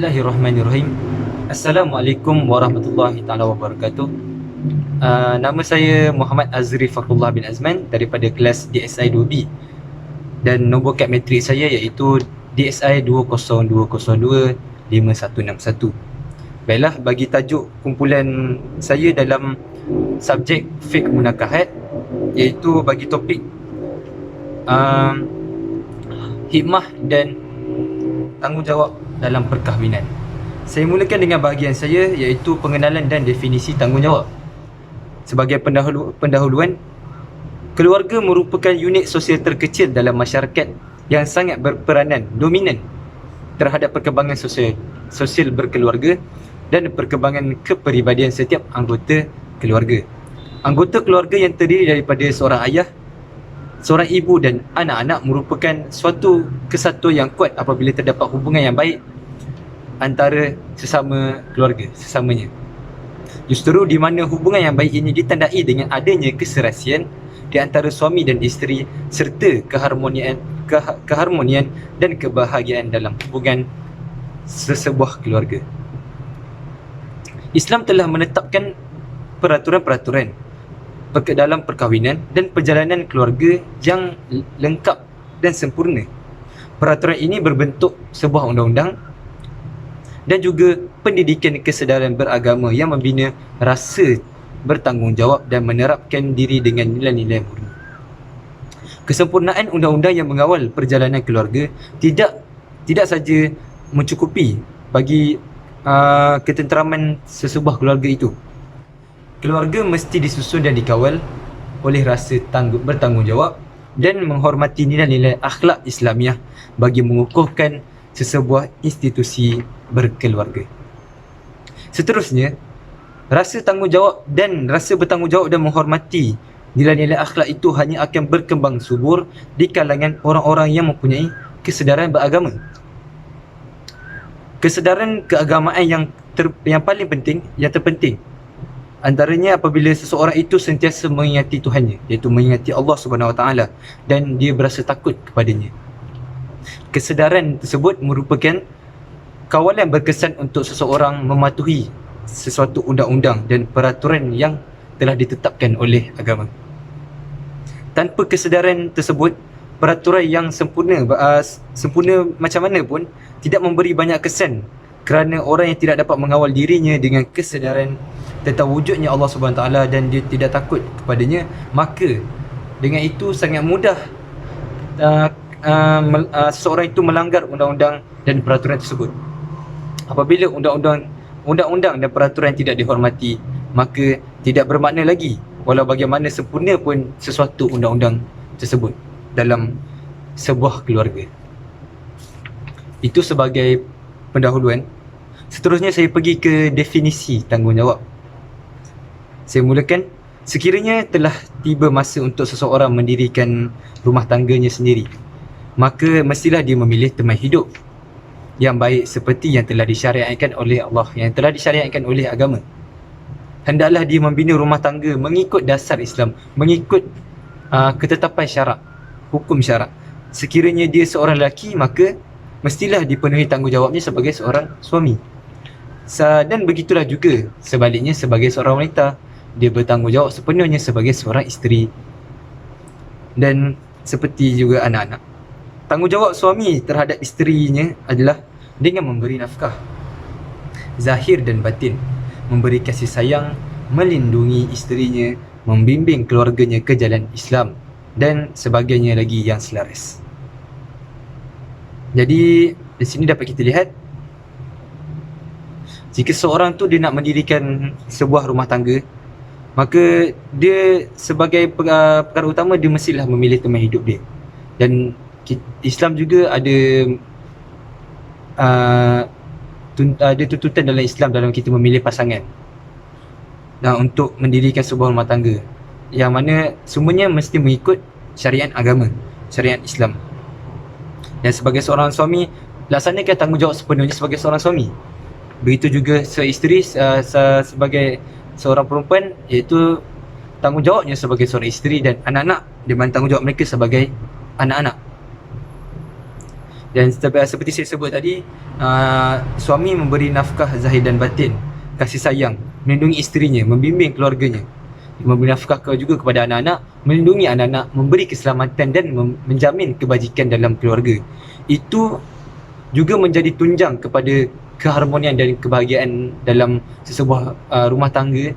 Bismillahirrahmanirrahim. Assalamualaikum warahmatullahi taala wabarakatuh. Nama saya Muhammad Azri Fakrullah bin Azman daripada kelas DSI 2B dan nombor kad matrik saya iaitu DSI 202025161. Baiklah, bagi tajuk kumpulan saya dalam subjek fiqh munakahat iaitu bagi topik hikmah dan tanggungjawab dalam perkahwinan. Saya mulakan dengan bahagian saya iaitu pengenalan dan definisi tanggungjawab. Sebagai pendahuluan, keluarga merupakan unit sosial terkecil dalam masyarakat yang sangat berperanan dominan terhadap perkembangan sosial berkeluarga dan perkembangan kepribadian setiap anggota keluarga. Anggota keluarga yang terdiri daripada seorang ayah, seorang ibu dan anak-anak merupakan suatu kesatuan yang kuat apabila terdapat hubungan yang baik antara sesama keluarga, sesamanya. Justru di mana hubungan yang baik ini ditandai dengan adanya keserasian di antara suami dan isteri serta keharmonian dan kebahagiaan dalam hubungan sesebuah keluarga. Islam telah menetapkan peraturan-peraturan dalam perkahwinan dan perjalanan keluarga yang lengkap dan sempurna. Peraturan ini berbentuk sebuah undang-undang dan juga pendidikan kesedaran beragama yang membina rasa bertanggungjawab dan menerapkan diri dengan nilai-nilai murni. Kesempurnaan undang-undang yang mengawal perjalanan keluarga tidak saja mencukupi bagi ketenteraman sesebuah keluarga itu. Keluarga mesti disusun dan dikawal oleh rasa bertanggungjawab dan menghormati nilai-nilai akhlak Islamiah bagi mengukuhkan sesebuah institusi berkeluarga. Seterusnya, rasa bertanggungjawab dan menghormati nilai-nilai akhlak itu hanya akan berkembang subur di kalangan orang-orang yang mempunyai kesedaran beragama. Kesedaran keagamaan yang paling penting, yang terpenting antaranya apabila seseorang itu sentiasa mengingati Tuhannya, iaitu mengingati Allah Subhanahu Wa Taala dan dia berasa takut kepadanya. Kesedaran tersebut merupakan kawalan berkesan untuk seseorang mematuhi sesuatu undang-undang dan peraturan yang telah ditetapkan oleh agama. Tanpa kesedaran tersebut, peraturan yang sempurna macam mana pun tidak memberi banyak kesan kerana orang yang tidak dapat mengawal dirinya dengan kesedaran tentang wujudnya Allah Subhanahu Taala dan dia tidak takut kepadanya, maka dengan itu sangat mudah seseorang itu melanggar undang-undang dan peraturan tersebut. Apabila undang-undang dan peraturan tidak dihormati, maka tidak bermakna lagi walau bagaimana sempurna pun sesuatu undang-undang tersebut dalam sebuah keluarga. Itu sebagai pendahuluan. Seterusnya saya pergi ke definisi tanggungjawab. Saya mulakan, sekiranya telah tiba masa untuk seseorang mendirikan rumah tangganya sendiri, maka mestilah dia memilih teman hidup yang baik seperti yang telah disyariatkan oleh Allah, yang telah disyariatkan oleh agama. Hendaklah dia membina rumah tangga mengikut dasar Islam, mengikut ketetapan syarak, hukum syarak. Sekiranya dia seorang lelaki, maka mestilah dipenuhi tanggungjawabnya sebagai seorang suami. Dan begitulah juga sebaliknya sebagai seorang wanita, dia bertanggungjawab sepenuhnya sebagai seorang isteri. Dan seperti juga anak-anak. Tanggungjawab suami terhadap isterinya adalah dengan memberi nafkah zahir dan batin, memberi kasih sayang, melindungi isterinya, membimbing keluarganya ke jalan Islam dan sebagainya lagi yang selaras. Jadi di sini dapat kita lihat, jika seorang tu dia nak mendirikan sebuah rumah tangga, maka dia sebagai perkara utama dia mestilah memilih teman hidup dia. Dan Islam juga ada tuntutan dalam Islam dalam kita memilih pasangan untuk mendirikan sebuah rumah tangga, yang mana semuanya mesti mengikut syariat agama, syariat Islam. Dan sebagai seorang suami, laksanakan tanggungjawab sepenuhnya sebagai seorang suami. Begitu juga seisteri sebagai seorang perempuan, iaitu tanggungjawabnya sebagai seorang isteri, dan anak-anak di mana tanggungjawab mereka sebagai anak-anak. Dan seperti saya sebut tadi, suami memberi nafkah zahir dan batin, kasih sayang, melindungi isterinya, membimbing keluarganya, memberi nafkah juga kepada anak-anak, melindungi anak-anak, memberi keselamatan dan menjamin kebajikan dalam keluarga. Itu juga menjadi tunjang kepada keharmonian dan kebahagiaan dalam sesebuah rumah tangga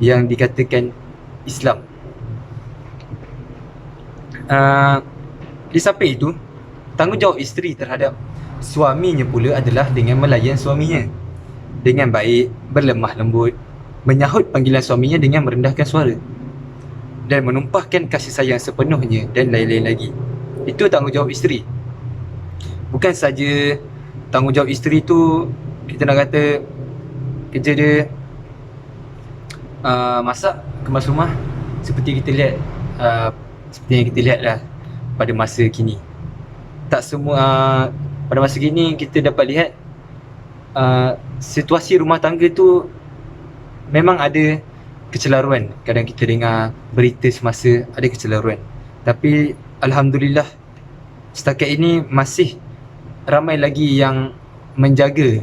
yang dikatakan Islam. Di samping itu, tanggungjawab isteri terhadap suaminya pula adalah dengan melayan suaminya dengan baik, berlemah lembut, menyahut panggilan suaminya dengan merendahkan suara dan menumpahkan kasih sayang sepenuhnya dan lain-lain lagi. Itu tanggungjawab isteri. Bukan saja tanggungjawab isteri tu kita nak kata kerja dia masak, kemas rumah, seperti kita lihat seperti yang kita lihat lah pada masa kini. Tak semua pada masa kini kita dapat lihat situasi rumah tangga tu memang ada kecelaruan. Kadang kita dengar berita semasa ada kecelaruan, tapi Alhamdulillah setakat ini masih ramai lagi yang menjaga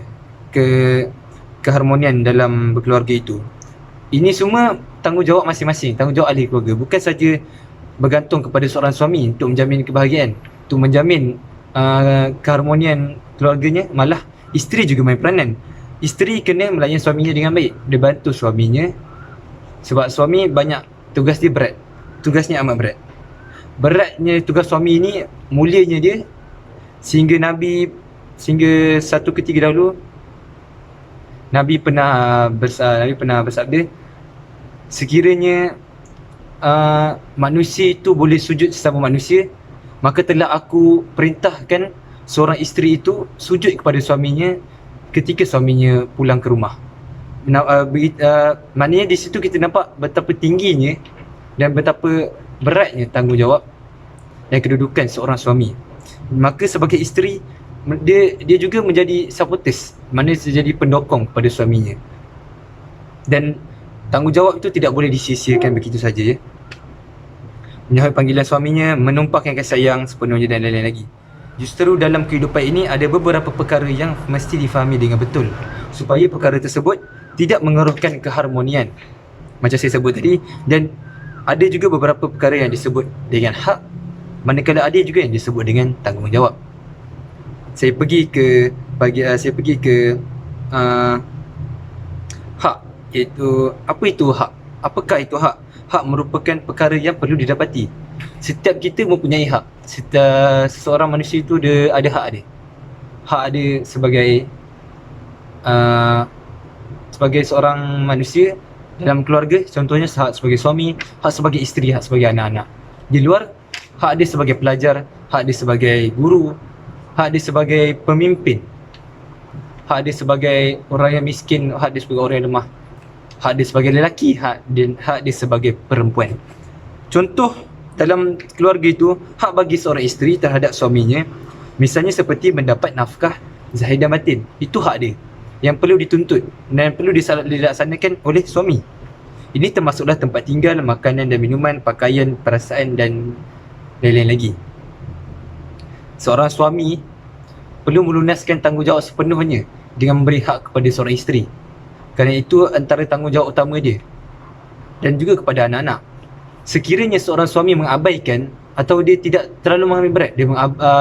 keharmonian dalam berkeluarga itu. Ini semua tanggungjawab masing-masing, tanggungjawab ahli keluarga. Bukan saja bergantung kepada seorang suami untuk menjamin kebahagiaan, untuk menjamin keharmonian keluarganya, malah isteri juga main peranan. Isteri kena melayan suaminya dengan baik, dia bantu suaminya, sebab suami banyak tugas dia berat, tugasnya amat berat. Beratnya tugas suami ini, mulianya dia, sehingga satu ketika dahulu Nabi pernah bersabda, sekiranya manusia itu boleh sujud sesama manusia, maka telah aku perintahkan seorang isteri itu sujud kepada suaminya ketika suaminya pulang ke rumah. Maknanya di situ kita nampak betapa tingginya dan betapa beratnya tanggungjawab dan kedudukan seorang suami. Maka sebagai isteri, dia juga menjadi supporters, maknanya menjadi pendokong kepada suaminya. Dan tanggungjawab itu tidak boleh disia-siakan begitu saja, ya. Menyahut panggilan suaminya, menumpahkan kasih sayang sepenuhnya dan lain-lain lagi. Justru dalam kehidupan ini ada beberapa perkara yang mesti difahami dengan betul supaya perkara tersebut tidak mengeruhkan keharmonian macam saya sebut tadi. Dan ada juga beberapa perkara yang disebut dengan hak, manakala ada juga yang disebut dengan tanggungjawab. Saya pergi ke hak, iaitu apa itu hak? Apakah itu hak? Hak merupakan perkara yang perlu didapati. Setiap kita mempunyai hak. Seseorang manusia itu dia ada hak dia. Hak dia sebagai seorang manusia dalam keluarga, contohnya hak sebagai suami, hak sebagai isteri, hak sebagai anak-anak. Di luar, hak dia sebagai pelajar, hak dia sebagai guru, hak dia sebagai pemimpin, hak dia sebagai orang yang miskin, hak dia sebagai orang yang lemah, hak dia sebagai lelaki, hak dia sebagai perempuan. Contoh dalam keluarga itu, hak bagi seorang isteri terhadap suaminya, misalnya seperti mendapat nafkah zahir dan batin. Itu hak dia yang perlu dituntut dan perlu dilaksanakan oleh suami. Ini termasuklah tempat tinggal, makanan dan minuman, pakaian, perasaan dan lain-lain lagi. Seorang suami perlu melunaskan tanggungjawab sepenuhnya dengan memberi hak kepada seorang isteri, kerana itu antara tanggungjawab utama dia. Dan juga kepada anak-anak. Sekiranya seorang suami mengabaikan atau dia tidak terlalu mengambil berat,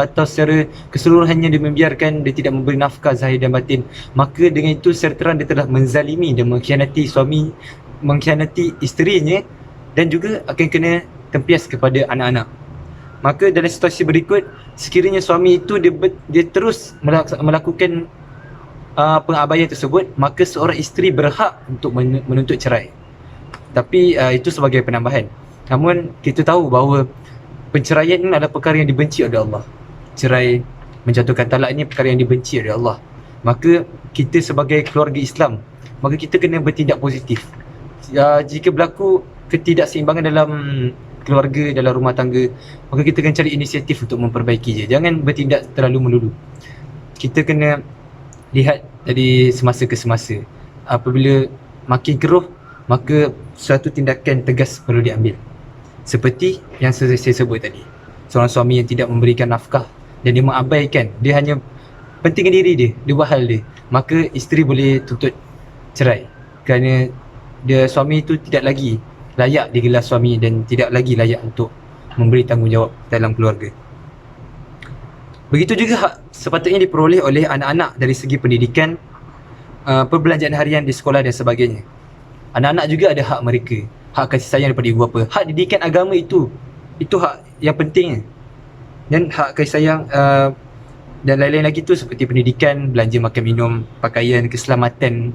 atau secara keseluruhannya dia membiarkan, dia tidak memberi nafkah zahir dan batin, maka dengan itu secara terang dia telah menzalimi dan mengkhianati isterinya, dan juga akan kena tempias kepada anak-anak. Maka dalam situasi berikut, sekiranya suami itu dia terus melakukan pengabaian tersebut, maka seorang isteri berhak untuk menuntut cerai. Tapi itu sebagai penambahan. Namun kita tahu bahawa penceraian ini adalah perkara yang dibenci oleh Allah. Cerai, menjatuhkan talak ini perkara yang dibenci oleh Allah. Maka kita sebagai keluarga Islam, maka kita kena bertindak positif. Jika berlaku ketidakseimbangan dalam keluarga, dalam rumah tangga, maka kita kena cari inisiatif untuk memperbaiki je. Jangan bertindak terlalu melulu. Kita kena lihat dari semasa ke semasa. Apabila makin keruh, maka suatu tindakan tegas perlu diambil. Seperti yang saya sebut tadi, seorang suami yang tidak memberikan nafkah dan dia mengabaikan, dia hanya pentingkan diri dia, dia buat hal dia, maka isteri boleh tuntut cerai kerana suami itu tidak lagi layak digelar suami dan tidak lagi layak untuk memberi tanggungjawab dalam keluarga. Begitu juga hak sepatutnya diperoleh oleh anak-anak dari segi pendidikan, perbelanjaan harian di sekolah dan sebagainya. Anak-anak juga ada hak mereka, hak kasih sayang daripada ibu bapa. Hak didikan agama itu hak yang penting. Dan hak kasih sayang dan lain-lain lagi tu seperti pendidikan, belanja makan minum, pakaian, keselamatan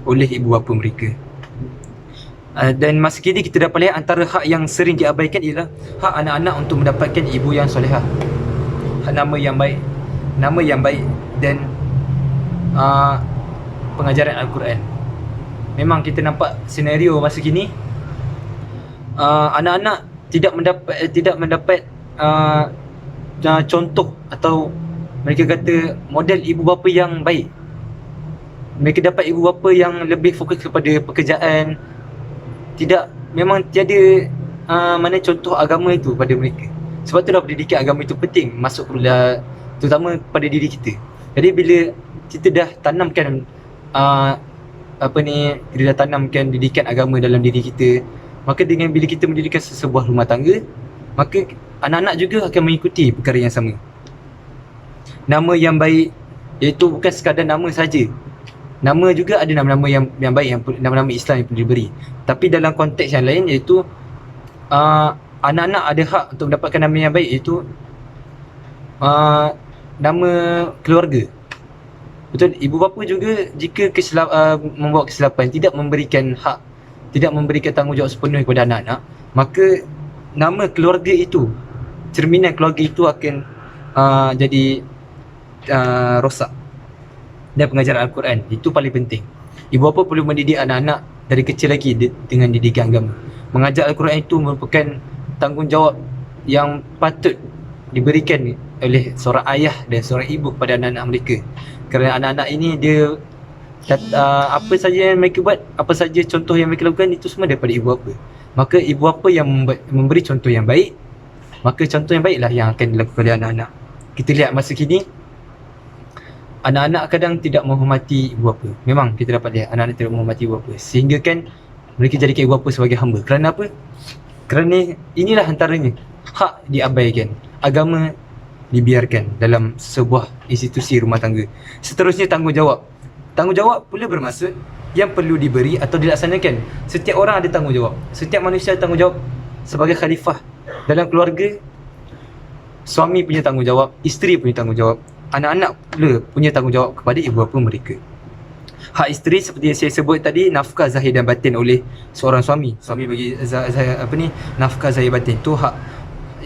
oleh ibu bapa mereka. Dan masa kini kita dapat lihat antara hak yang sering diabaikan ialah hak anak-anak untuk mendapatkan ibu yang solehah, hak nama yang baik dan pengajaran Al-Quran. Memang kita nampak senario masa kini, anak-anak tidak mendapat contoh atau mereka kata model ibu bapa yang baik. Mereka dapat ibu bapa yang lebih fokus kepada pekerjaan. Memang tiada mana contoh agama itu pada mereka. Sebab itulah pendidikan agama itu penting masuk pula, terutama pada diri kita. Jadi bila kita dah tanamkan kita dah tanamkan didikan agama dalam diri kita, maka dengan bila kita mendirikan sebuah rumah tangga, maka anak-anak juga akan mengikuti perkara yang sama. Nama yang baik iaitu bukan sekadar nama saja. Nama juga ada nama-nama yang baik, yang nama-nama Islam yang perlu diberi. Tapi dalam konteks yang lain iaitu anak-anak ada hak untuk mendapatkan nama yang baik, iaitu nama keluarga. Betul, ibu bapa juga jika membuat kesilapan, tidak memberikan tanggungjawab sepenuhnya kepada anak-anak, maka nama keluarga itu, cerminan keluarga itu akan jadi rosak. Dan pengajaran Al-Quran itu paling penting. Ibu bapa perlu mendidik anak-anak dari kecil lagi dengan didikan agama. Mengajar Al-Quran itu merupakan tanggungjawab yang patut diberikan oleh seorang ayah dan seorang ibu kepada anak-anak mereka. Kerana anak-anak ini dia apa saja yang mereka buat, apa saja contoh yang mereka lakukan, itu semua daripada ibu bapa. Maka ibu bapa yang memberi contoh yang baik, maka contoh yang baiklah yang akan dilakukan oleh anak-anak. Kita lihat masa kini, anak-anak kadang tidak menghormati ibu bapa. Memang kita dapat lihat anak-anak tidak menghormati ibu bapa, sehingga kan mereka jadikan ibu bapa sebagai hamba. Kerana apa? Kerana inilah antaranya, hak diabaikan, agama dibiarkan dalam sebuah institusi rumah tangga. Seterusnya tanggungjawab. Tanggungjawab pula bermaksud yang perlu diberi atau dilaksanakan. Setiap orang ada tanggungjawab. Setiap manusia ada tanggungjawab sebagai khalifah dalam keluarga. Suami punya tanggungjawab, isteri punya tanggungjawab, anak-anak pula punya tanggungjawab kepada ibu bapa mereka. Hak isteri seperti yang saya sebut tadi, nafkah zahir dan batin oleh seorang suami. Suami bagi nafkah zahir batin. Itu hak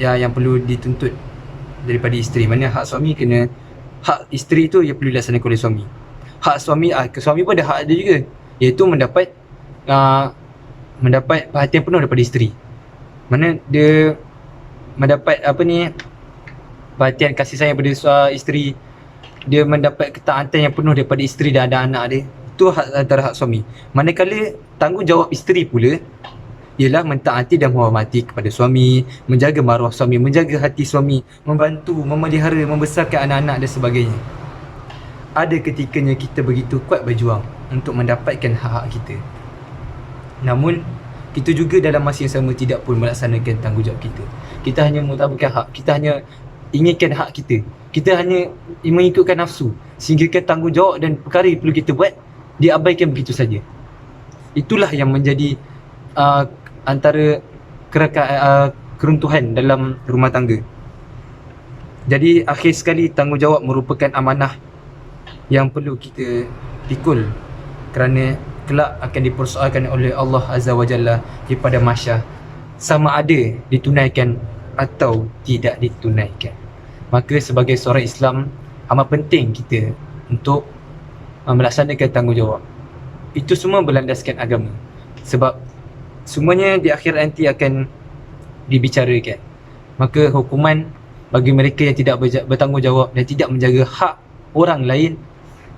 yang perlu dituntut daripada isteri. Mana hak suami kena, hak isteri tu yang perlu dilaksanakan oleh suami. Hak suami, suami pun ada hak dia juga, iaitu mendapat perhatian penuh daripada isteri. Mana dia mendapat perhatian kasih sayang daripada isteri, dia mendapat ketaatan yang penuh daripada isteri dan anak-anak dia. Itu antara hak suami. Manakala tanggungjawab isteri pula ialah mentaati dan menghormati kepada suami, menjaga maruah suami, menjaga hati suami, membantu, memelihara, membesarkan anak-anak dan sebagainya. Ada ketikanya kita begitu kuat berjuang untuk mendapatkan hak-hak kita, namun kita juga dalam masa yang sama tidak pun melaksanakan tanggungjawab kita. Kita hanya mengutamakan hak, kita hanya inginkan hak kita, kita hanya mengikutkan nafsu, sehingga tanggungjawab dan perkara yang perlu kita buat diabaikan begitu saja. Itulah yang menjadi antara keruntuhan dalam rumah tangga. Jadi akhir sekali, tanggungjawab merupakan amanah yang perlu kita pikul, kerana kelak akan dipersoalkan oleh Allah Azza wa Jalla di pada mahsyar, sama ada ditunaikan atau tidak ditunaikan. Maka sebagai seorang Islam, amat penting kita untuk melaksanakan tanggungjawab. Itu semua berlandaskan agama, sebab semuanya di akhir nanti akan dibicarakan. Maka hukuman bagi mereka yang tidak bertanggungjawab dan tidak menjaga hak orang lain,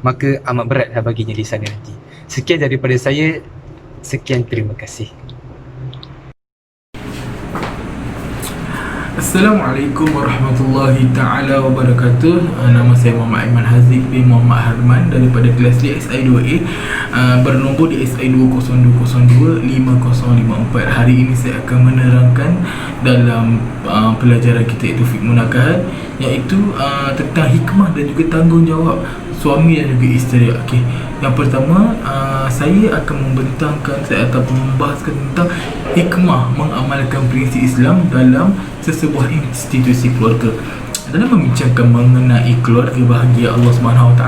maka amat beratlah baginya di sana nanti. Sekian daripada saya. Sekian, terima kasih. Assalamualaikum warahmatullahi ta'ala wabarakatuh. Nama saya Muhammad Aiman Haziq bin Muhammad Harman daripada kelas DSI 2A, bernombor DSI 202025054. Hari ini saya akan menerangkan dalam pelajaran kita iaitu fiqh munakahat, iaitu tentang hikmah dan juga tanggungjawab suami dan juga isteri. Okey, yang pertama saya akan membentangkan ataupun membahaskan tentang hikmah mengamalkan prinsip Islam dalam sesebuah institusi keluarga. Dalam membincangkan mengenai keluarga bahagia, Allah SWT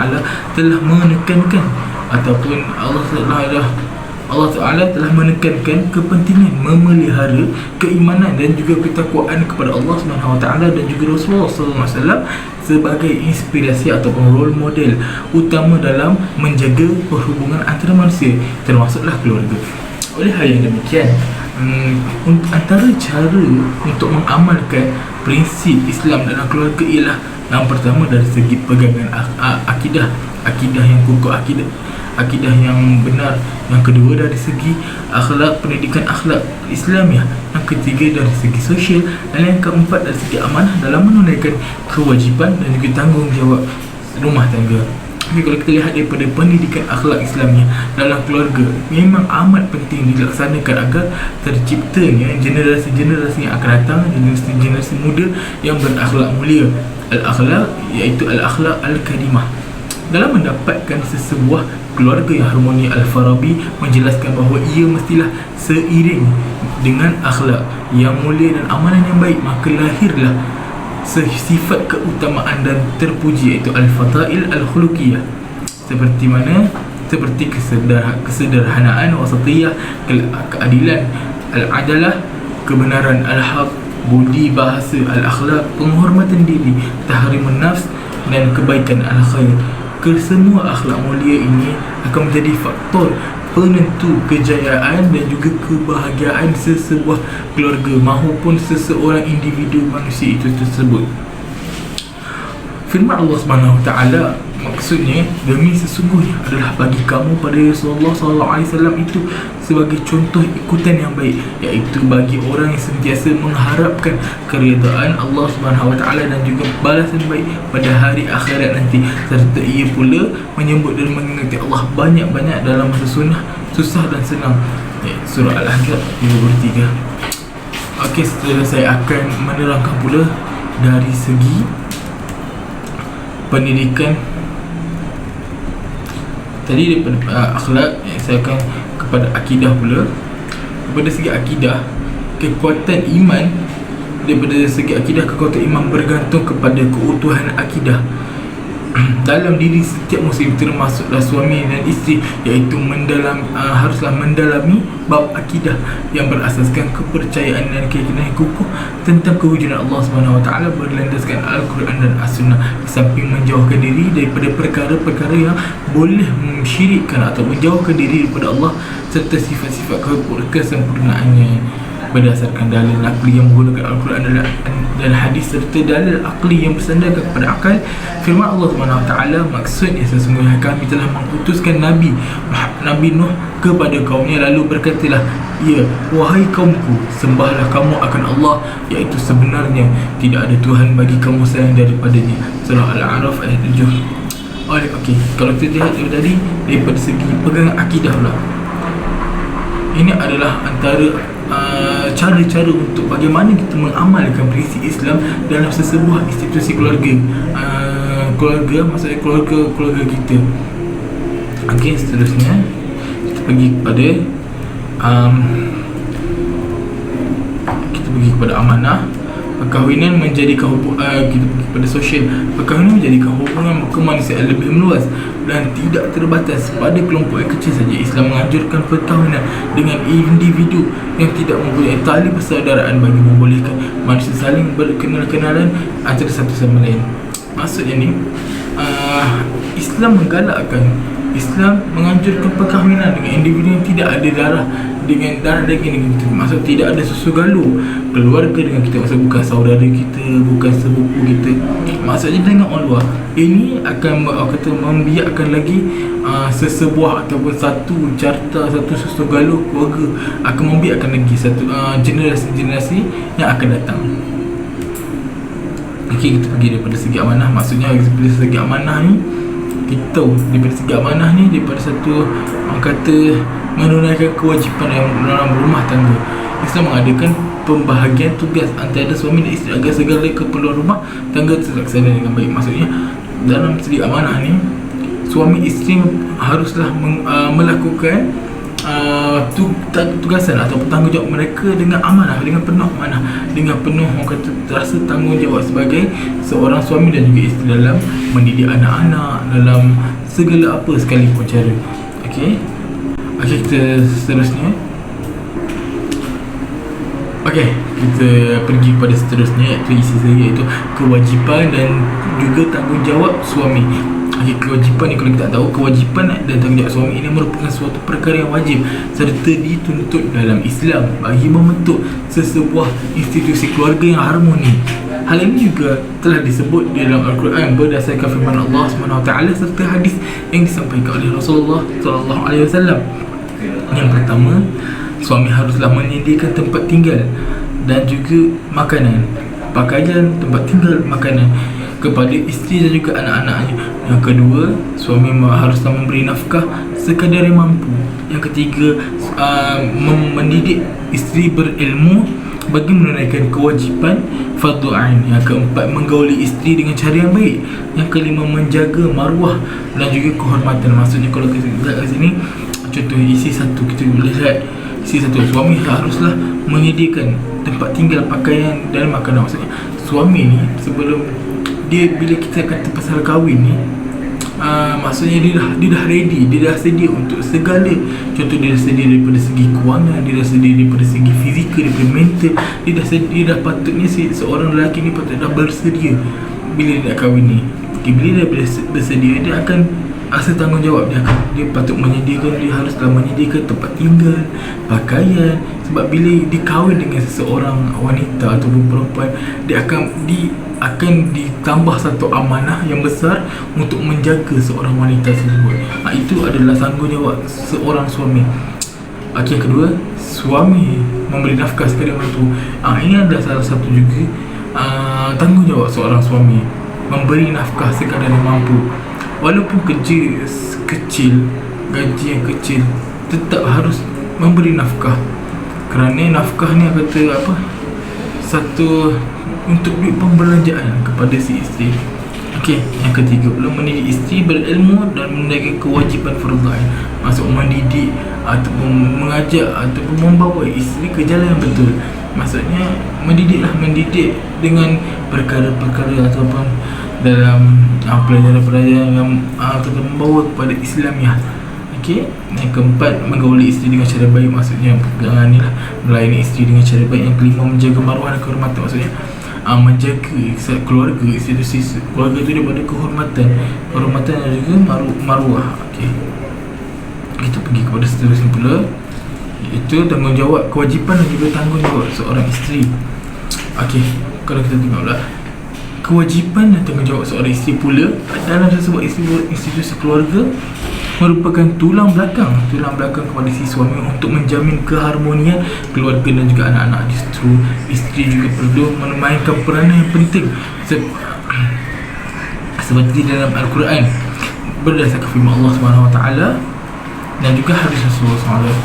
telah menekankan ataupun Allah Ta'ala telah menekankan kepentingan memelihara keimanan dan juga ketakwaan kepada Allah SWT dan juga Rasulullah SAW sebagai inspirasi ataupun role model utama dalam menjaga perhubungan antara manusia, termasuklah keluarga. Oleh hal yang demikian, antara cara untuk mengamalkan prinsip Islam dalam keluarga ialah yang pertama dari segi pegangan akidah yang kukuh, akidah yang benar. Yang kedua dari segi akhlak, pendidikan akhlak Islamiah. Yang ketiga dari segi sosial, dan yang keempat dari segi amanah dalam menunaikan kewajipan dan juga tanggungjawab rumah tangga. Jadi kalau kita lihat daripada pendidikan akhlak Islamiah dalam keluarga, memang amat penting dilaksanakan agar terciptanya generasi-generasi yang akan datang, generasi muda yang berakhlak mulia. Al-akhlak iaitu al-akhlak al-karimah. Dalam mendapatkan sesebuah keluarga yang harmoni, Al-Farabi menjelaskan bahawa ia mestilah seiring dengan akhlak yang mulia dan amalan yang baik, maka lahirlah sifat keutamaan dan terpuji, iaitu al-fatail al-khuluqiyah, seperti kesederhanaan, wasatiyah, keadilan, al-adalah, kebenaran, al-haq, budi bahasa, al-akhlaq, penghormatan diri, tahrimun nafs, dan kebaikan, al-khair. Kesemua akhlak mulia ini akan menjadi faktor penentu kejayaan dan juga kebahagiaan sesebuah keluarga maupun seseorang individu manusia itu tersebut. Firman Allah SWT maksudnya, demi sesungguhnya adalah bagi kamu pada Rasulullah SAW itu sebagai contoh ikutan yang baik, iaitu bagi orang yang sentiasa mengharapkan keridaan Allah SWT dan juga balasan baik pada hari akhirat nanti, serta ia pula menyebut dan mengingati Allah banyak-banyak dalam masa sunnah, susah dan senang. Surah Al-Ahzab 53. Okey, setelah saya akan menerangkan pula dari segi pendidikan tadi daripada akhlak, saya akan kepada akidah pula. Daripada segi akidah, kekuatan iman, kekuatan iman bergantung kepada keutuhan akidah dalam diri setiap muslim, termasuklah suami dan isteri, iaitu haruslah mendalami bab akidah yang berasaskan kepercayaan dan keyakinan yang kukuh tentang kewujudan Allah SWT berlandaskan Al-Quran dan As-Sunnah, di samping menjauhkan diri daripada perkara-perkara yang boleh mensyirikkan atau menjauhkan diri daripada Allah serta sifat-sifat kesempurnaannya berdasarkan dalil akli yang menggunakan Al-Quran dan hadis serta dalil akli yang bersandarkan kepada akal. Firman Allah SWT maksudnya, sesungguhnya kami telah mengutuskan Nabi Nuh kepada kaumnya, lalu berkatalah ia, wahai kaumku, sembahlah kamu akan Allah, iaitu sebenarnya tidak ada Tuhan bagi kamu selain daripadanya. Surah Al-A'raf ayat 7. Okey, kalau kita lihat tadi daripada segi pegangan akidah pula, ini adalah antara cara-cara untuk bagaimana kita mengamalkan prinsip Islam dalam sesebuah institusi keluarga. Maksudnya keluarga kita. Okey, seterusnya kita pergi kepada amanah. Perkahwinan menjadikan kita pergi pada sosial. Perkahwinan menjadikan hubungan kemanusiaan lebih meluas dan tidak terbatas pada kelompok yang kecil saja. Islam menganjurkan perkahwinan dengan individu yang tidak mempunyai tali persaudaraan bagi membolehkan manusia saling berkenal-kenalan antara satu sama lain. Maksudnya ni, Islam menganjurkan perkahwinan dengan individu yang tidak ada darah dengan darah daging dengan kita. Maksud tidak ada susu galuh keluarga dengan kita, maksud bukan saudara kita, bukan sepupu kita. Maksudnya dengan orang luar. Ini akan membiakkan lagi sesebuah ataupun satu carta, satu susu galuh keluarga akan membiakkan lagi satu generasi-generasi yang akan datang. Okey, kita pergi daripada segi amanah. Maksudnya daripada segi amanah ni, kita tahu daripada segi amanah ni, daripada satu orang kata menunaikan kewajipan dalam rumah tangga, Islam mengadakan pembahagian tugas antara suami dan isteri agar segala keperluan rumah tangga terlaksana dengan baik. Maksudnya dalam segi amanah ni, suami isteri haruslah melakukan tugasan atau tanggungjawab mereka dengan amanah, dengan penuh amanah, dengan penuh orang kata rasa tanggungjawab sebagai seorang suami dan juga isteri dalam mendidik anak-anak, dalam segala apa sekalipun cara. Okey, kita seterusnya. Okey, kita pergi pada seterusnya, iaitu isi saya, iaitu kewajipan dan juga tanggungjawab suami. Okey, kewajipan ni, kalau kita tak tahu, kewajipan dan tanggungjawab suami ini merupakan suatu perkara yang wajib serta dituntut dalam Islam bagi membentuk sesebuah institusi keluarga yang harmoni. Hal ini juga telah disebut di dalam Al-Quran berdasarkan firman Allah SWT serta hadis yang disampaikan oleh Rasulullah SAW. Yang pertama, suami haruslah menyediakan tempat tinggal dan juga makanan, pakaian, tempat tinggal, makanan kepada isteri dan juga anak-anaknya. Yang kedua, suami haruslah memberi nafkah sekadar yang mampu. Yang ketiga, mendidik isteri berilmu bagi menunaikan kewajipan fardu ain. Yang keempat, menggauli isteri dengan cara yang baik. Yang kelima, menjaga maruah dan juga kehormatan. Maksudnya kalau kita lihat kat sini, contoh isi satu, kita boleh lihat isi satu, suami haruslah menyediakan tempat tinggal, pakaian dan makanan. Maksudnya suami ni sebelum dia, bila kita kata pasal kahwin ni, maksudnya dia dah ready, dia dah sedia untuk segala. Contoh, dia dah sedia daripada segi kewangan, dia dah sedia daripada segi fizikal, daripada mental. Dia dah patutnya seorang lelaki ni patut dah bersedia bila dia nak kahwin ni. Bila dia bersedia, dia akan rasa tanggungjawab. Dia patut menyediakan, dia haruslah menyediakan tempat tinggal, pakaian. Sebab bila dia kahwin dengan seseorang wanita ataupun perempuan, dia akan ditambah satu amanah yang besar untuk menjaga seorang wanita tersebut. Itu adalah tanggungjawab seorang suami. Okey, yang kedua, suami memberi nafkah sekadar mampu. Ini adalah salah satu juga tanggungjawab seorang suami, memberi nafkah sekadar yang mampu. Walaupun kerja kecil, gaji yang kecil, tetap harus memberi nafkah. Kerana nafkah ni kata apa, satu untuk duit pembelanjaan kepada si isteri. Okey, yang ketiga pula, mendidik isteri berilmu dan menunaikan kewajipan fardu ain. Maksud mendidik ataupun mengajak ataupun membawa isteri ke jalan yang betul. Maksudnya mendidik dengan perkara-perkara ataupun dalam pelajaran-pelajaran yang tetap membawa kepada Islamiah. Okey, yang keempat, menggauli isteri dengan cara baik. Maksudnya pegangan ni lah, melayani isteri dengan cara baik. Yang kelima, menjaga maruah dan kehormatan. Maksudnya menjaga keluarga, institusi keluarga itu daripada kehormatan dan juga maruah. Okey, kita pergi kepada seterusnya pula, iaitu tanggungjawab, kewajipan dan juga tanggungjawab seorang isteri. Okey, kalau kita tengok pula, kewajipan dan tanggungjawab seorang isteri pula dalam sebuah institusi keluarga merupakan tulang belakang kepada si suami untuk menjamin keharmonian keluarga dan juga anak-anak. Justru isteri juga perlu memainkan peranan yang penting seperti dalam Al-Quran berdasarkan firman Allah SWT dan juga hadis Rasulullah SAW.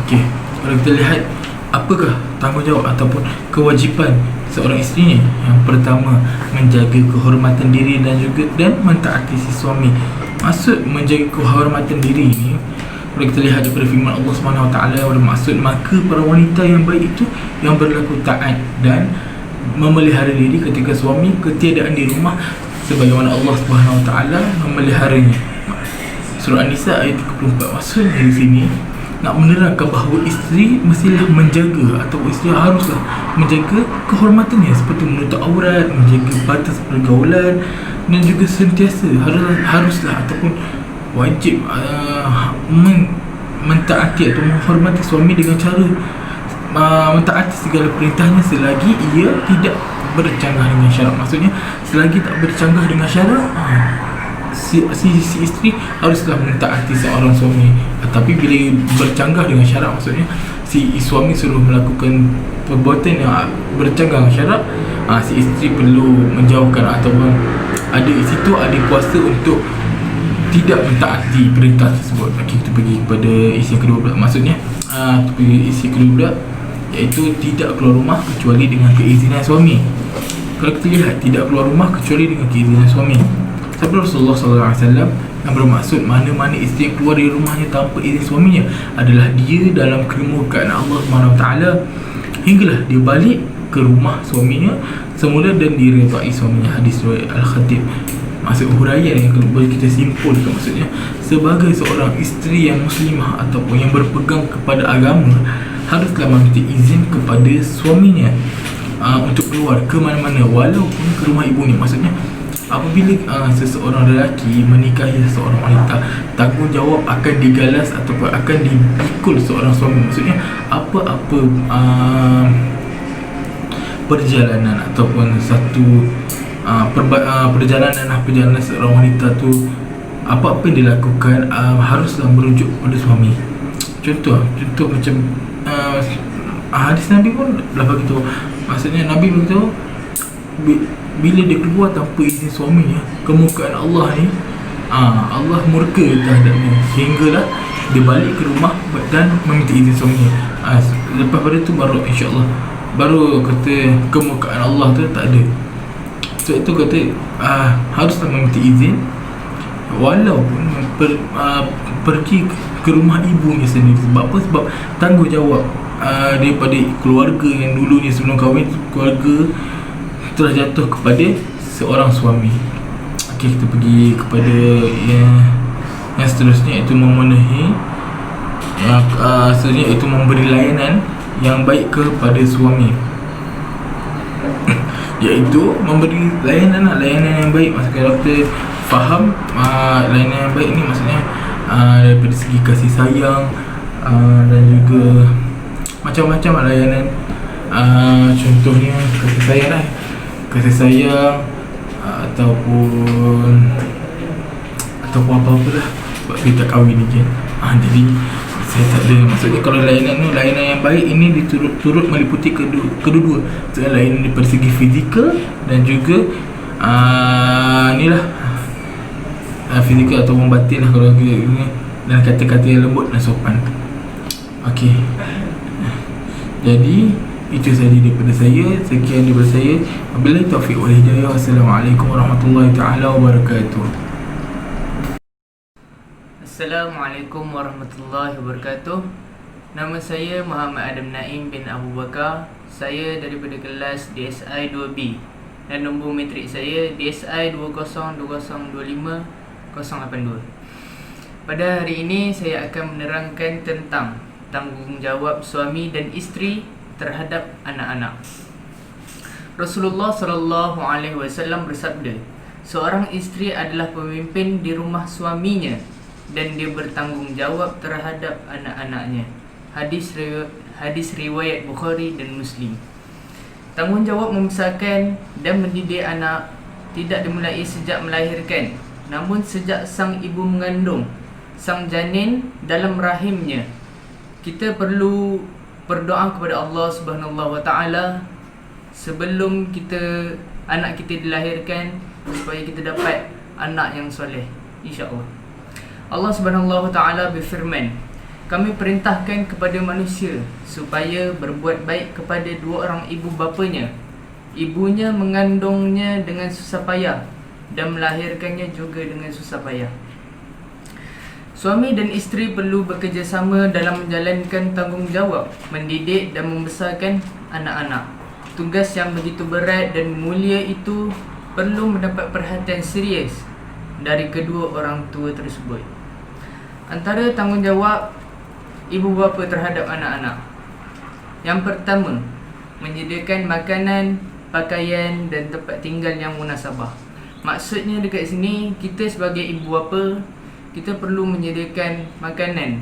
Okey, kalau kita lihat apakah tanggungjawab ataupun kewajipan seorang isteri ni. Yang pertama, menjaga kehormatan diri dan mentaati si suami. Maksud menjaga kehormatan diri ni, kalau kita lihat daripada firman Allah SWT yang bermaksud, maka para wanita yang baik itu yang berlaku taat dan memelihara diri ketika suami ketiadaan di rumah, sebagaimana Allah SWT memeliharanya. Surah An-Nisa ayat 34. Maksudnya di sini nak menerangkan bahawa isteri mestilah menjaga atau isteri haruslah menjaga kehormatannya, seperti menutup aurat, menjaga batas pergaulan dan juga sentiasa haruslah ataupun wajib mentaati atau menghormati suami dengan cara mentaati segala perintahnya selagi ia tidak bercanggah dengan syarak. Maksudnya selagi tak bercanggah dengan syarak, si isteri haruslah mentaati seorang suami. Tapi bila bercanggah dengan syarak, maksudnya si suami suruh melakukan perbuatan yang bercanggah dengan syarak, si isteri perlu menjauhkan ataupun ada di situ ada kuasa untuk tidak mentaati perintah tersebut. Okey, kita pergi kepada isi yang kedua pula. Maksudnya kita pergi isi kedua pula, iaitu tidak keluar rumah kecuali dengan keizinan suami. Kalau kita lihat, tidak keluar rumah kecuali dengan keizinan suami. Sabda Rasulullah SAW yang bermaksud mana-mana isteri yang keluar dari rumahnya tanpa izin suaminya adalah dia dalam kemurkaan Allah SWT hinggalah dia balik ke rumah suaminya semula dan diredai suaminya. Hadis riwayat Al-Khatib. Maksud huraian yang boleh kita simpulkan, maksudnya sebagai seorang isteri yang muslimah ataupun yang berpegang kepada agama haruslah meminta izin kepada suaminya untuk keluar ke mana-mana walaupun ke rumah ibunya. Maksudnya apabila seseorang lelaki menikahi seseorang wanita, tanggungjawab akan digalas ataupun akan dipikul seorang suami. Maksudnya apa-apa perjalanan ataupun satu perjalanan seorang wanita tu, apa-apa yang dilakukan haruslah merujuk pada suami. Contoh macam hadis Nabi pun dah beritahu. Maksudnya Nabi beritahu bila dia keluar tanpa izin suaminya, kemukaan Allah ni Allah murka terhadapnya hinggalah dia balik ke rumah dan meminta izin suaminya. Lepas pada tu baru insya-Allah baru kata kemukaan Allah tu tak ada. Sebab itu kata haruslah meminta izin walaupun pergi ke rumah ibunya sendiri. Sebab apa? Sebab tanggungjawab daripada keluarga yang dulunya sebelum kahwin, keluarga telah jatuh kepada seorang suami. Okey, kita pergi kepada yang seterusnya, iaitu memenuhi seterusnya iaitu memberi layanan yang baik kepada suami. Iaitu memberi layanan yang baik. Maksudnya kalau kita faham layanan yang baik ni maksudnya daripada segi kasih sayang dan juga macam-macam layanan. Contohnya kasih sayang ataupun apa-apa lah sebab kita tak kahwin ni kan. Jadi saya tak ada, maksudnya kalau layanan yang baik ini turut meliputi kedua-dua. Maksudnya layanan daripada segi fizikal dan juga fizikal ataupun batin lah kalau ini, dan kata-kata yang lembut dan sopan. Okey, jadi itu sahaja daripada saya. Sekian daripada saya. Wabillahi taufiq wal hidayah. Wassalamualaikum warahmatullahi taala wabarakatuh. Assalamualaikum warahmatullahi wabarakatuh. Nama saya Muhammad Adam Naim bin Abu Bakar. Saya daripada kelas DSI 2B dan nombor matrik saya DSI 202025-082. Pada hari ini saya akan menerangkan tentang tanggungjawab suami dan isteri terhadap anak-anak. Rasulullah SAW bersabda, seorang isteri adalah pemimpin di rumah suaminya dan dia bertanggungjawab terhadap anak-anaknya. Hadis riwayat Bukhari dan Muslim. Tanggungjawab membesarkan dan mendidik anak tidak dimulai sejak melahirkan, namun sejak sang ibu mengandung sang janin dalam rahimnya. Kita perlu berdoa kepada Allah Subhanahu Wa Taala sebelum anak kita dilahirkan supaya kita dapat anak yang soleh, insya-Allah. Allah Subhanahu Wa Taala berfirman, kami perintahkan kepada manusia supaya berbuat baik kepada dua orang ibu bapanya. Ibunya mengandungnya dengan susah payah dan melahirkannya juga dengan susah payah. Suami dan isteri perlu bekerjasama dalam menjalankan tanggungjawab mendidik dan membesarkan anak-anak. Tugas yang begitu berat dan mulia itu perlu mendapat perhatian serius dari kedua orang tua tersebut. Antara tanggungjawab ibu bapa terhadap anak-anak, yang pertama, menyediakan makanan, pakaian dan tempat tinggal yang munasabah. Maksudnya dekat sini, kita sebagai ibu bapa, kita perlu menyediakan makanan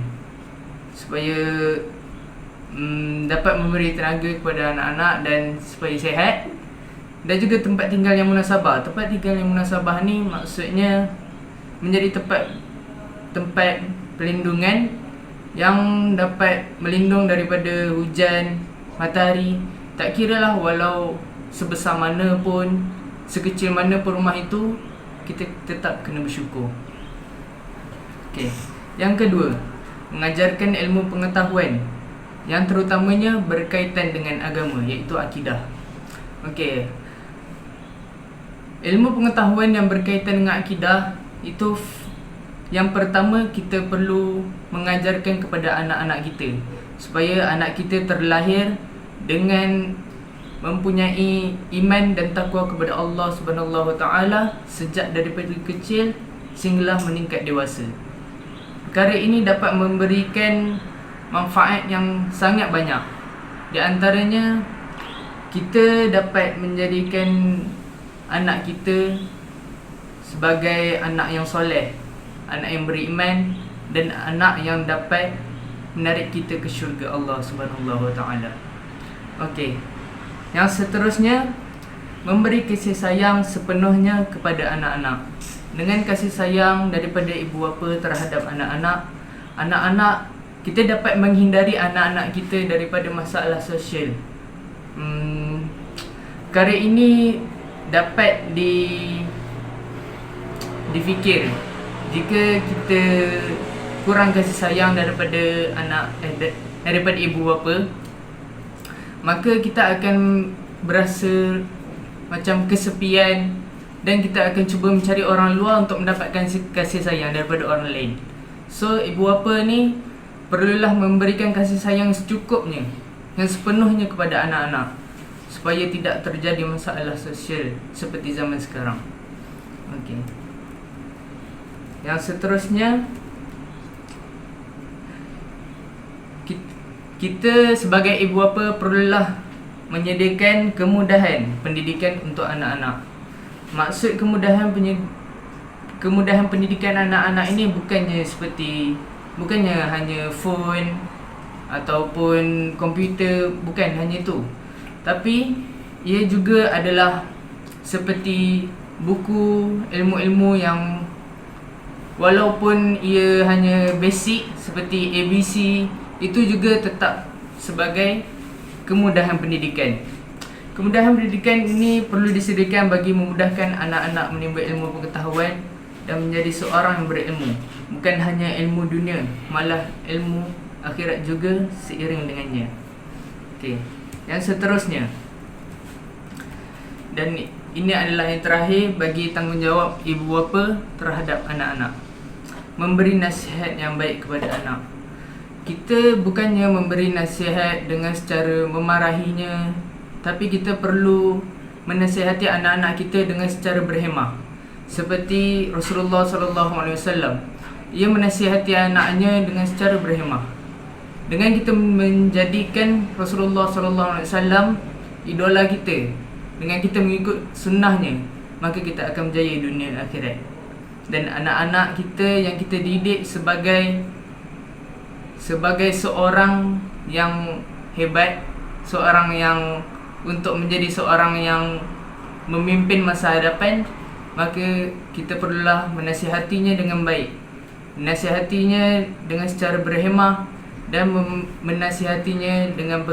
supaya dapat memberi tenaga kepada anak-anak dan supaya sihat, dan juga tempat tinggal yang munasabah. Tempat tinggal yang munasabah ni maksudnya menjadi tempat perlindungan yang dapat melindung daripada hujan, matahari. Tak kiralah walau sebesar mana pun, sekecil mana pun rumah itu, kita tetap kena bersyukur. Okey. Yang kedua, mengajarkan ilmu pengetahuan yang terutamanya berkaitan dengan agama, iaitu akidah. Okey. Ilmu pengetahuan yang berkaitan dengan akidah itu yang pertama, kita perlu mengajarkan kepada anak-anak kita supaya anak kita terlahir dengan mempunyai iman dan takwa kepada Allah Subhanahu Wa Taala sejak daripada kecil sehinggalah meningkat dewasa. Perkara ini dapat memberikan manfaat yang sangat banyak. Di antaranya, kita dapat menjadikan anak kita sebagai anak yang soleh, anak yang beriman, dan anak yang dapat menarik kita ke syurga Allah Subhanahu Wa Taala. Okey. Yang seterusnya, memberi kasih sayang sepenuhnya kepada anak-anak. Dengan kasih sayang daripada ibu bapa terhadap anak-anak, kita dapat menghindari anak-anak kita daripada masalah sosial. Perkara ini dapat difikir jika kita kurang kasih sayang daripada daripada ibu bapa, maka kita akan berasa macam kesepian dan kita akan cuba mencari orang luar untuk mendapatkan kasih sayang daripada orang lain. So, ibu bapa ni perlulah memberikan kasih sayang secukupnya, yang sepenuhnya kepada anak-anak supaya tidak terjadi masalah sosial seperti zaman sekarang. Okey. Yang seterusnya, kita sebagai ibu bapa perlulah menyediakan kemudahan pendidikan untuk anak-anak. Maksud kemudahan pendidikan anak-anak ini bukannya hanya phone ataupun komputer, bukan hanya itu. Tapi ia juga adalah seperti buku, ilmu-ilmu yang walaupun ia hanya basic seperti ABC, itu juga tetap sebagai kemudahan pendidikan. Kemudahan pendidikan ini perlu disediakan bagi memudahkan anak-anak menimba ilmu pengetahuan dan menjadi seorang yang berilmu. Bukan hanya ilmu dunia, malah ilmu akhirat juga seiring dengannya. Okey. Yang seterusnya, dan ini adalah yang terakhir bagi tanggungjawab ibu bapa terhadap anak-anak, memberi nasihat yang baik kepada anak. Kita bukannya memberi nasihat dengan secara memarahinya, tapi kita perlu menasihati anak-anak kita dengan secara berhemah. Seperti Rasulullah SAW, ia menasihati anaknya dengan secara berhemah. Dengan kita menjadikan Rasulullah SAW idola kita, dengan kita mengikut sunnahnya, maka kita akan berjaya dunia dan akhirat. Dan anak-anak kita yang kita didik sebagai seorang yang hebat, seorang yang untuk menjadi seorang yang memimpin masa hadapan, maka kita perlulah menasihatinya dengan baik, menasihatinya dengan secara berhemah dan menasihatinya dengan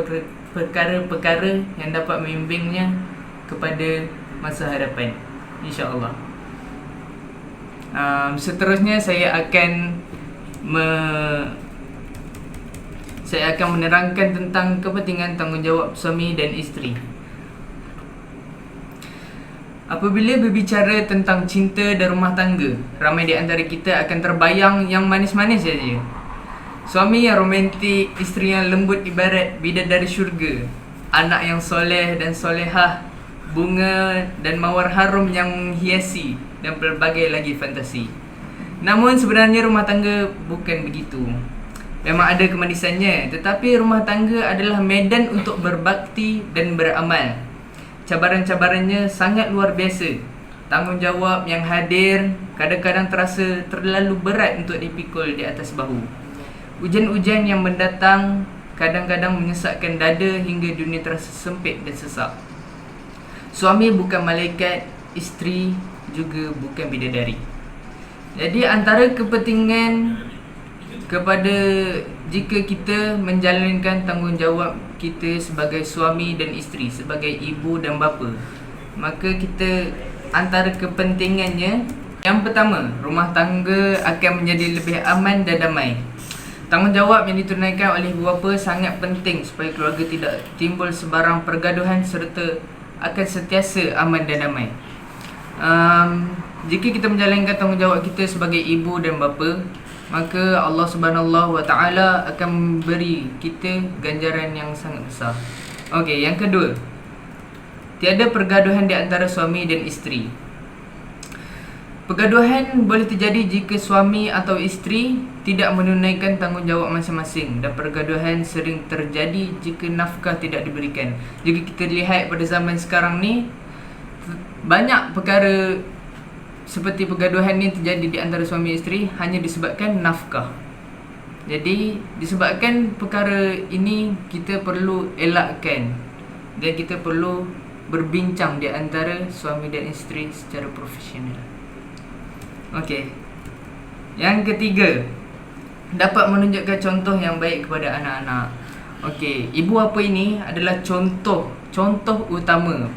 perkara-perkara yang dapat membimbingnya kepada masa hadapan, insya-Allah. Seterusnya saya akan menerangkan tentang kepentingan tanggungjawab suami dan isteri. Apabila berbicara tentang cinta dan rumah tangga, ramai di antara kita akan terbayang yang manis-manis saja. Suami yang romantik, isteri yang lembut ibarat bidadari syurga, anak yang soleh dan solehah, bunga dan mawar harum yang menghiasi, dan pelbagai lagi fantasi. Namun sebenarnya rumah tangga bukan begitu. Memang ada kemanisannya, tetapi rumah tangga adalah medan untuk berbakti dan beramal. Cabaran-cabarannya sangat luar biasa. Tanggungjawab yang hadir kadang-kadang terasa terlalu berat untuk dipikul di atas bahu. Ujian-ujian yang mendatang kadang-kadang menyesakkan dada hingga dunia terasa sempit dan sesak. Suami bukan malaikat, isteri juga bukan bidadari. Jadi antara kepentingan kepada jika kita menjalankan tanggungjawab kita sebagai suami dan isteri, sebagai ibu dan bapa, maka kita antara kepentingannya, yang pertama, rumah tangga akan menjadi lebih aman dan damai. Tanggungjawab yang ditunaikan oleh ibu bapa sangat penting supaya keluarga tidak timbul sebarang pergaduhan serta akan sentiasa aman dan damai. Jika kita menjalankan tanggungjawab kita sebagai ibu dan bapa, maka Allah Subhanahu Wa Taala akan memberi kita ganjaran yang sangat besar. Okey, yang kedua, tiada pergaduhan di antara suami dan isteri. Pergaduhan boleh terjadi jika suami atau isteri tidak menunaikan tanggungjawab masing-masing, dan pergaduhan sering terjadi jika nafkah tidak diberikan. Jika kita lihat pada zaman sekarang ni, banyak perkara seperti pergaduhan ni terjadi di antara suami isteri hanya disebabkan nafkah. Jadi disebabkan perkara ini, kita perlu elakkan dan kita perlu berbincang di antara suami dan isteri secara profesional. Okey. Yang ketiga, dapat menunjukkan contoh yang baik kepada anak-anak. Okey, ibu bapa ini adalah contoh utama.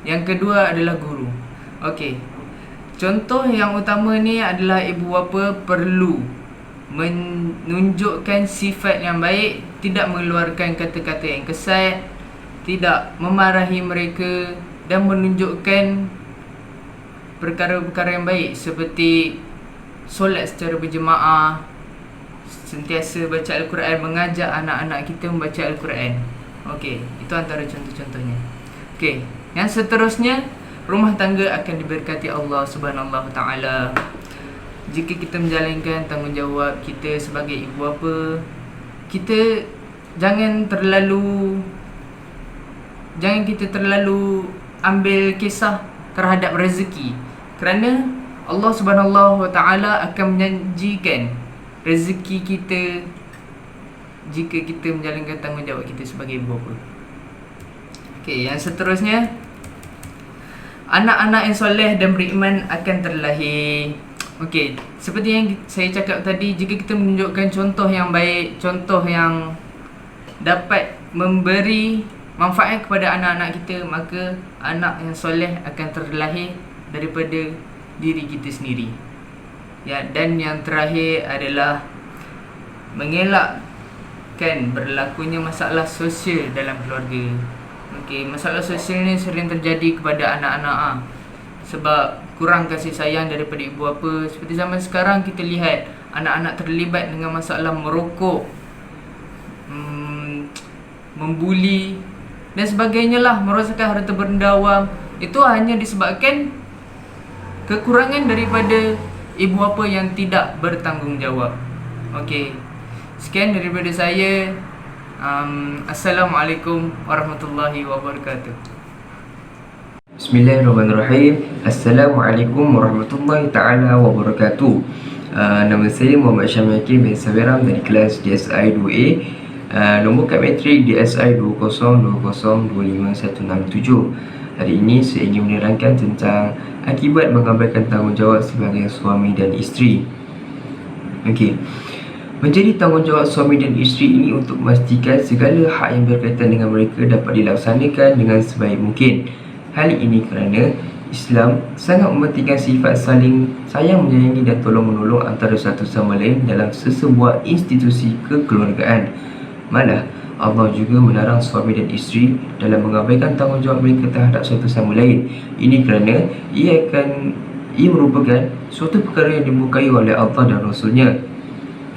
Yang kedua adalah guru. Okey. Contoh yang utama ni adalah ibu bapa perlu menunjukkan sifat yang baik, tidak mengeluarkan kata-kata yang kesat, tidak memarahi mereka, dan menunjukkan perkara-perkara yang baik seperti solat secara berjemaah, sentiasa baca Al-Quran, mengajak anak-anak kita membaca Al-Quran. Okey, itu antara contoh-contohnya. Okey, yang seterusnya, rumah tangga akan diberkati Allah Subhanahu Wa Taala jika kita menjalankan tanggungjawab kita sebagai ibu bapa. Kita jangan terlalu ambil kisah terhadap rezeki, kerana Allah Subhanahu Wa Taala akan menjanjikan rezeki kita jika kita menjalankan tanggungjawab kita sebagai ibu bapa. Okey, yang seterusnya, anak-anak yang soleh dan beriman akan terlahir. Okey, seperti yang saya cakap tadi, jika kita menunjukkan contoh yang baik, contoh yang dapat memberi manfaat kepada anak-anak kita, maka anak yang soleh akan terlahir daripada diri kita sendiri. Ya, dan yang terakhir adalah mengelakkan berlakunya masalah sosial dalam keluarga. Okey, masalah sosial ni sering terjadi kepada anak-anak sebab kurang kasih sayang daripada ibu bapa. Seperti zaman sekarang kita lihat anak-anak terlibat dengan masalah merokok, membuli dan sebagainya lah, merosakkan harta benda awam. Itu hanya disebabkan kekurangan daripada ibu bapa yang tidak bertanggungjawab. Okey, sekian daripada saya. Assalamualaikum warahmatullahi wabarakatuh. Bismillahirrahmanirrahim. Assalamualaikum warahmatullahi ta'ala wabarakatuh. Nama saya Muhammad Syamil bin Sabiram dari kelas DSI 2A. Nombor kad matrik DSI 2020251667. Hari ini saya ingin menerangkan tentang akibat mengambilkan tanggungjawab sebagai suami dan isteri. Okey. Menjadi tanggungjawab suami dan isteri ini untuk memastikan segala hak yang berkaitan dengan mereka dapat dilaksanakan dengan sebaik mungkin. Hal ini kerana Islam sangat mementingkan sifat saling sayang menyayangi dan tolong menolong antara satu sama lain dalam sesebuah institusi kekeluargaan. Malah Allah juga melarang suami dan isteri dalam mengabaikan tanggungjawab mereka terhadap satu sama lain. Ini kerana ia merupakan suatu perkara yang dimurkai oleh Allah dan Rasulnya.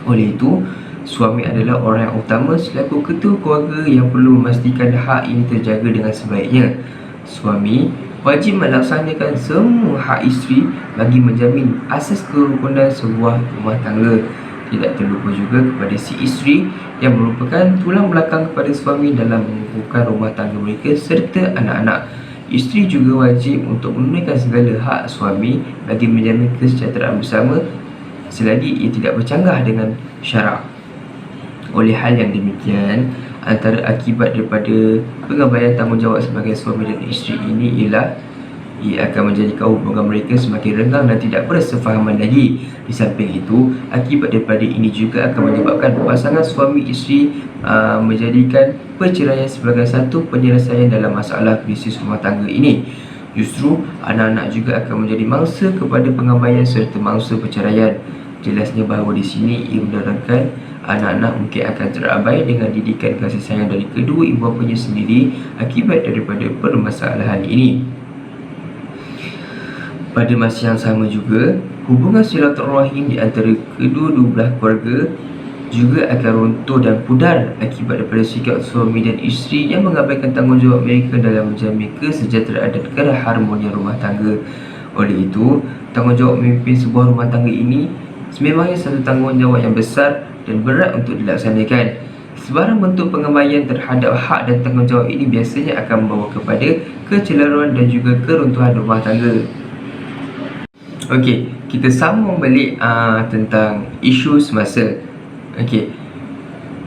Oleh itu, suami adalah orang yang utama selaku ketua keluarga yang perlu memastikan hak ini terjaga dengan sebaiknya. Suami wajib melaksanakan semua hak isteri bagi menjamin asas kerukunan sebuah rumah tangga. Tidak terlupa juga kepada si isteri yang merupakan tulang belakang kepada suami dalam mengukuhkan rumah tangga mereka serta anak-anak. Isteri juga wajib untuk menunaikan segala hak suami bagi menjamin kesejahteraan bersama selagi ia tidak bercanggah dengan syarak. Oleh hal yang demikian, antara akibat daripada pengabaian tanggungjawab sebagai suami dan isteri ini ialah ia akan menjadikan hubungan mereka semakin renggang dan tidak bersefahaman lagi. Di samping itu, akibat daripada ini juga akan menyebabkan pasangan suami isteri menjadikan perceraian sebagai satu penyelesaian dalam masalah krisis rumah tangga ini. Justru, anak-anak juga akan menjadi mangsa kepada pengabaian serta mangsa perceraian. Jelasnya bahawa di sini ia menerangkan anak-anak mungkin akan terabai dengan didikan kasih sayang dari kedua ibu bapanya sendiri akibat daripada permasalahan ini. Pada masa yang sama juga, hubungan silaturahim di antara kedua-dua belah keluarga juga akan runtuh dan pudar akibat daripada sikap suami dan isteri yang mengabaikan tanggungjawab mereka dalam menjamin kesejahteraan dan keharmonian rumah tangga. Oleh itu, tanggungjawab memimpin sebuah rumah tangga ini sememangnya satu tanggungjawab yang besar dan berat untuk dilaksanakan. Sebarang bentuk pengabaian terhadap hak dan tanggungjawab ini biasanya akan membawa kepada kecelaruan dan juga keruntuhan rumah tangga. Okey, kita sambung balik tentang isu semasa. Okey,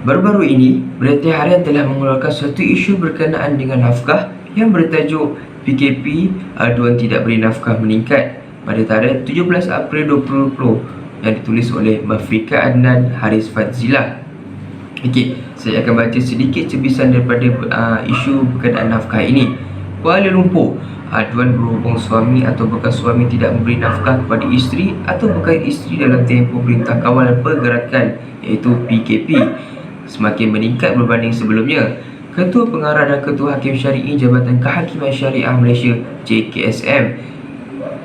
baru-baru ini Berita Harian telah mengeluarkan suatu isu berkenaan dengan nafkah yang bertajuk PKP aduan tidak beri nafkah meningkat pada tarikh 17 April 2020 yang ditulis oleh Mafrika Adnan Haris Fadzila. Okey, saya akan baca sedikit cebisan daripada isu berkenaan nafkah ini. Kuala Lumpur, aduan berhubung suami atau bekas suami tidak memberi nafkah kepada isteri atau bekas isteri dalam tempoh Perintah Kawalan Pergerakan iaitu PKP semakin meningkat berbanding sebelumnya. Ketua Pengarah dan Ketua Hakim Syari'i Jabatan Kehakiman Syariah Malaysia JKSM,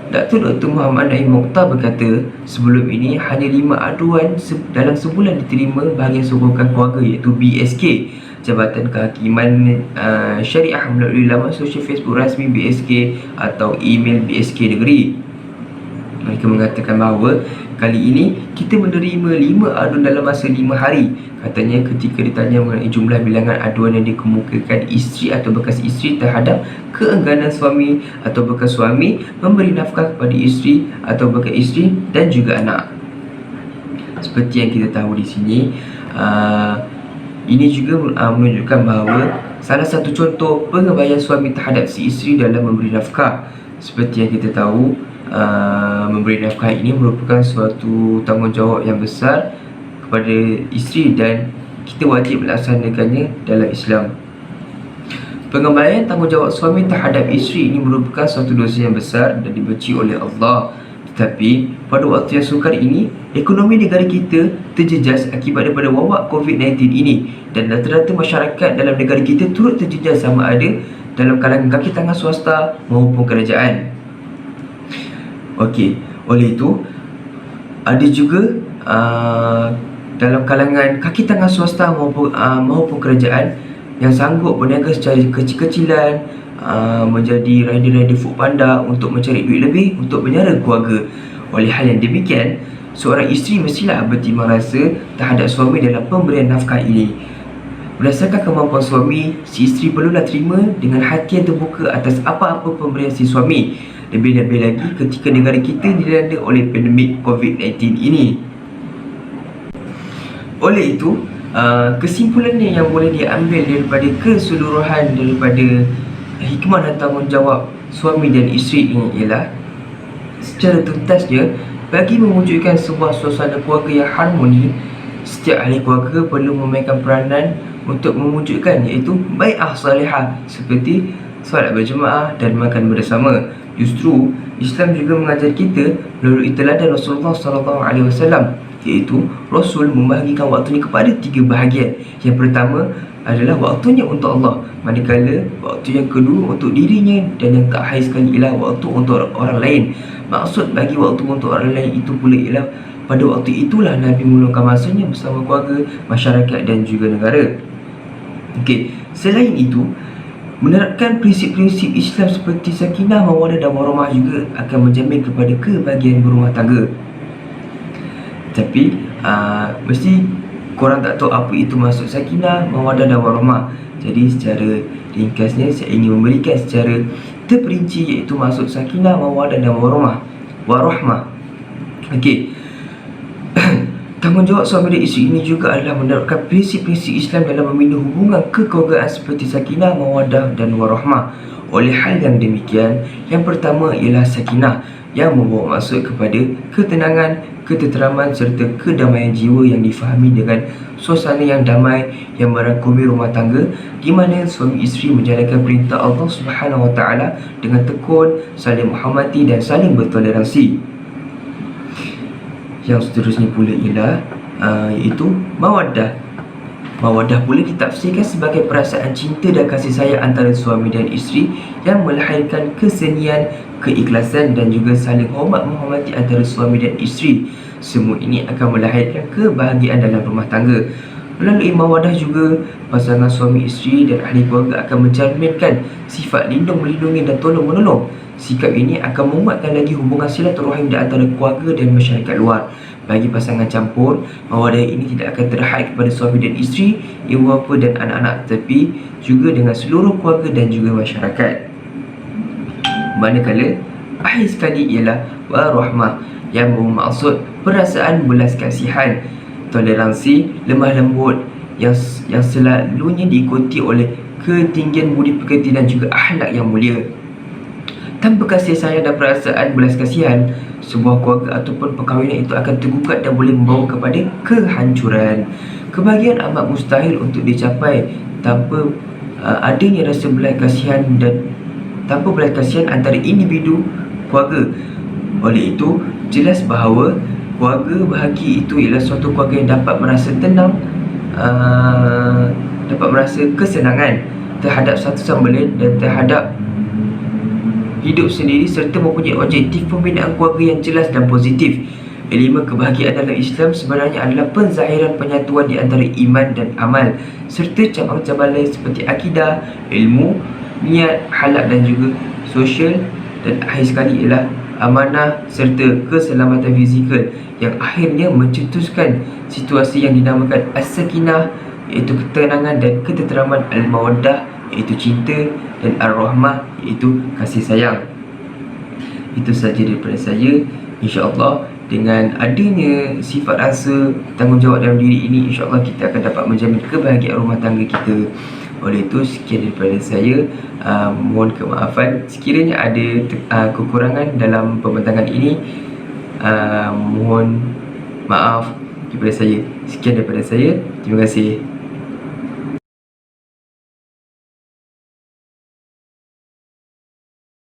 Datuk Dr. Muhammad Naim Mokhtar berkata, sebelum ini hanya 5 aduan dalam sebulan diterima bahagian sokongan keluarga iaitu BSK. Jabatan Kehakiman Syariah melalui laman sosial Facebook rasmi BSK atau email BSK Negeri. Mereka mengatakan bahawa kali ini kita menerima 5 aduan dalam masa 5 hari. Katanya ketika ditanya mengenai jumlah bilangan aduan yang dikemukakan isteri atau bekas isteri terhadap keengganan suami atau bekas suami memberi nafkah kepada isteri atau bekas isteri dan juga anak. Seperti yang kita tahu di sini, ini juga menunjukkan bahawa salah satu contoh pengabaian suami terhadap si isteri dalam memberi nafkah. Seperti yang kita tahu, memberi nafkah ini merupakan suatu tanggungjawab yang besar kepada isteri dan kita wajib melaksanakannya dalam Islam. Pengabaian tanggungjawab suami terhadap isteri ini merupakan suatu dosa yang besar dan dibenci oleh Allah. Tetapi pada waktu yang sukar ini, ekonomi negara kita terjejas akibat daripada wabak COVID-19 ini dan rata-rata masyarakat dalam negara kita turut terjejas sama ada dalam kalangan kaki tangan swasta maupun kerajaan. Okey, oleh itu ada juga dalam kalangan kaki tangan swasta maupun kerajaan yang sanggup berniaga secara kecil-kecilan, menjadi rider-rider Foodpanda untuk mencari duit lebih untuk menyara keluarga. Oleh hal yang demikian, seorang isteri mestilah bertimbang rasa terhadap suami dalam pemberian nafkah ini. Berdasarkan kemampuan suami, si isteri perlulah terima dengan hati yang terbuka atas apa-apa pemberian si suami. Lebih-lebih lagi ketika negara kita dilanda oleh pandemik COVID-19 ini. Oleh itu, kesimpulannya yang boleh diambil daripada keseluruhan daripada hikmah dan tanggungjawab suami dan isteri ini ialah, secara tuntasnya, bagi mewujudkan sebuah suasana keluarga yang harmoni, setiap ahli keluarga perlu memainkan peranan untuk mewujudkan iaitu bai'ah salihah seperti solat berjemaah dan makan bersama. Justru Islam juga mengajar kita melalui teladan Rasulullah SAW, iaitu Rasul membahagikan waktunya kepada 3 bahagian. Yang pertama adalah waktunya untuk Allah, manakala waktu yang kedua untuk dirinya, dan yang terakhir sekali ialah waktu untuk orang lain. Maksud bagi waktu untuk orang lain itu pula ialah pada waktu itulah Nabi meluangkan masanya bersama keluarga, masyarakat dan juga negara. Okey, selain itu, menerapkan prinsip-prinsip Islam seperti sakinah, mawaddah dan warahmah juga akan menjamin kepada kebahagiaan berumah tangga. Tapi mesti korang tak tahu apa itu maksud sakinah, mawaddah dan warahmah. Jadi secara ringkasnya saya ingin memberikan secara terperinci iaitu maksud sakinah, mawaddah dan warahmah. Okey. Tanggungjawab suami dan isteri ini juga adalah menerapkan prinsip-prinsip Islam dalam membina hubungan kekeluargaan seperti sakinah, mawaddah dan warahmah. Oleh hal yang demikian, yang pertama ialah sakinah yang membawa maksud kepada ketenangan, ketenteraman serta kedamaian jiwa yang difahami dengan suasana yang damai yang merangkumi rumah tangga di mana suami isteri menjalankan perintah Allah Subhanahu Wa Taala dengan tekun, saling menghormati dan saling bertoleransi. Yang seterusnya pula ialah iaitu mawaddah. Mawaddah pula ditafsirkan sebagai perasaan cinta dan kasih sayang antara suami dan isteri yang melahirkan kesenian, keikhlasan dan juga saling hormat menghormati antara suami dan isteri. Semua ini akan melahirkan kebahagiaan dalam rumah tangga. Melalui mawaddah juga, pasangan suami isteri dan ahli keluarga akan mencerminkan sifat lindung melindungi dan tolong menolong. Sikap ini akan menguatkan lagi hubungan silaturahim di antara keluarga dan masyarakat luar. Bagi pasangan campur, mawaddah ini tidak akan terhad kepada suami dan isteri, ibu bapa dan anak-anak, tetapi juga dengan seluruh keluarga dan juga masyarakat. Manakala akhir sekali ialah warahmah yang bermaksud perasaan belas kasihan, toleransi, lemah lembut yang selalunya diikuti oleh ketinggian budi pekerti dan juga akhlak yang mulia. Tanpa kasih sayang dan perasaan belas kasihan, sebuah keluarga ataupun perkahwinan itu akan tergugat dan boleh membawa kepada kehancuran. Kebahagiaan amat mustahil untuk dicapai tanpa adanya rasa belas kasihan dan tanpa belas kasihan antara individu keluarga. Oleh itu, jelas bahawa keluarga bahagia itu ialah suatu keluarga yang dapat merasa tenang, dapat merasa kesenangan terhadap satu sama lain dan terhadap hidup sendiri serta mempunyai objektif pembinaan keluarga yang jelas dan positif. Elemen kebahagiaan dalam Islam sebenarnya adalah penzahiran penyatuan di antara iman dan amal serta cabang-cabang lain seperti akidah, ilmu, niat, halal dan juga sosial, dan akhir sekali ialah amanah serta keselamatan fizikal yang akhirnya mencetuskan situasi yang dinamakan as-sakinah, iaitu ketenangan dan ketenteraman, al-mawaddah iaitu cinta, dan ar-rahmah iaitu kasih sayang. Itu sahaja daripada saya. InsyaAllah dengan adanya sifat rasa tanggungjawab dalam diri ini, InsyaAllah kita akan dapat menjamin kebahagiaan rumah tangga kita. Oleh itu, sekian daripada saya. Mohon kemaafan sekiranya ada kekurangan dalam pembentangan ini. Mohon maaf daripada saya. Sekian daripada saya. Terima kasih.